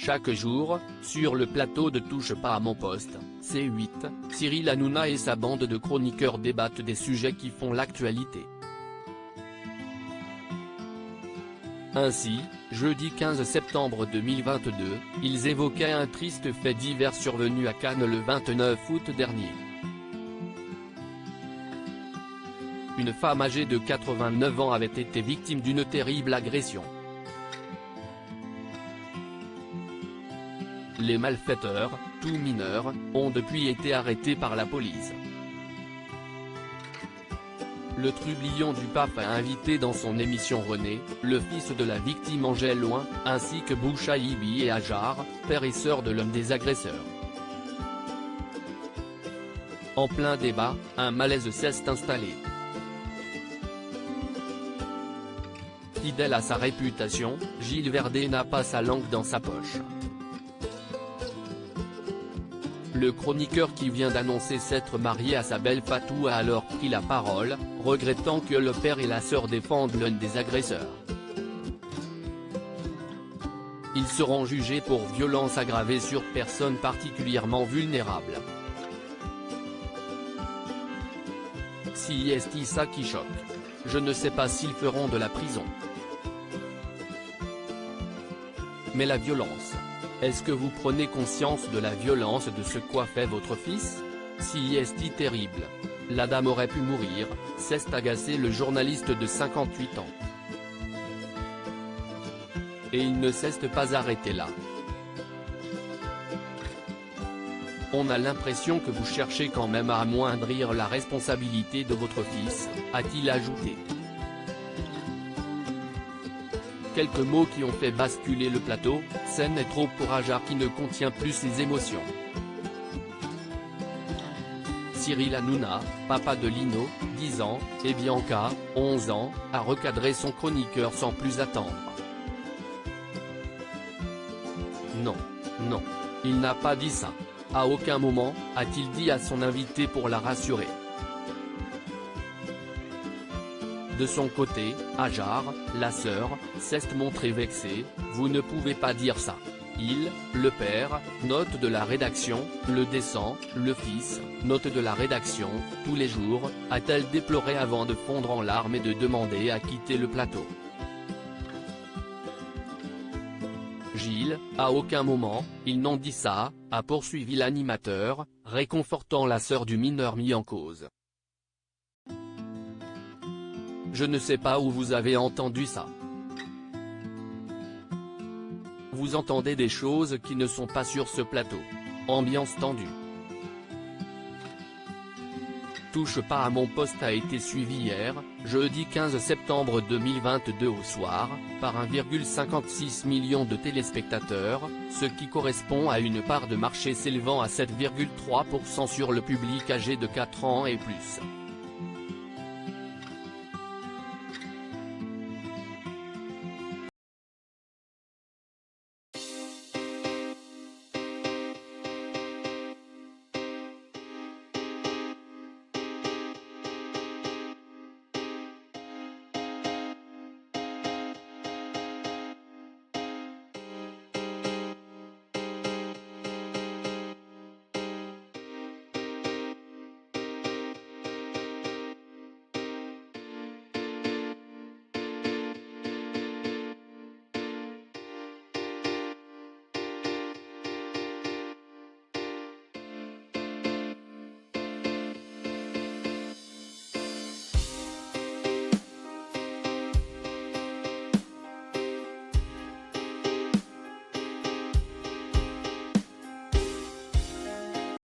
Chaque jour, sur le plateau de Touche pas à mon poste, C8, Cyril Hanouna et sa bande de chroniqueurs débattent des sujets qui font l'actualité. Ainsi, jeudi 15 septembre 2022, ils évoquaient un triste fait divers survenu à Cannes le 29 août dernier. Une femme âgée de 89 ans avait été victime d'une terrible agression. Les malfaiteurs, tous mineurs, ont depuis été arrêtés par la police. Le trublion du pape a invité dans son émission René, le fils de la victime Angèle Loin, ainsi que Bouchaïbi et Ajar, père et sœur de l'un des agresseurs. En plein débat, un malaise s'est installé. Fidèle à sa réputation, Gilles Verdez n'a pas sa langue dans sa poche. Le chroniqueur qui vient d'annoncer s'être marié à sa belle Fatou a alors pris la parole, regrettant que le père et la sœur défendent l'un des agresseurs. Ils seront jugés pour violence aggravée sur personne particulièrement vulnérable. Si est ça qui choque. Je ne sais pas s'ils feront de la prison. Mais la violence. Est-ce que vous prenez conscience de la violence de ce qu'a fait votre fils? Si est terrible. La dame aurait pu mourir, s'est agacé le journaliste de 58 ans. Et il ne s'est pas arrêté là. On a l'impression que vous cherchez quand même à amoindrir la responsabilité de votre fils, a-t-il ajouté. Quelques mots qui ont fait basculer le plateau, scène est trop pour Ajar qui ne contient plus ses émotions. Cyril Hanouna, papa de Lino, 10 ans, et Bianca, 11 ans, a recadré son chroniqueur sans plus attendre. Non, non, il n'a pas dit ça. À aucun moment, a-t-il dit à son invité pour la rassurer. De son côté, Ajar, la sœur, s'est montrée vexée, vous ne pouvez pas dire ça. Il, le père, note de la rédaction, le descend, le fils, note de la rédaction, tous les jours, a-t-elle déploré avant de fondre en larmes et de demander à quitter le plateau. Gilles, à aucun moment, ils n'ont dit ça, a poursuivi l'animateur, réconfortant la sœur du mineur mis en cause. Je ne sais pas où vous avez entendu ça. Vous entendez des choses qui ne sont pas sur ce plateau. Ambiance tendue. Touche pas à mon poste a été suivi hier, jeudi 15 septembre 2022 au soir, par 1,56 million de téléspectateurs, ce qui correspond à une part de marché s'élevant à 7,3% sur le public âgé de 4 ans et plus.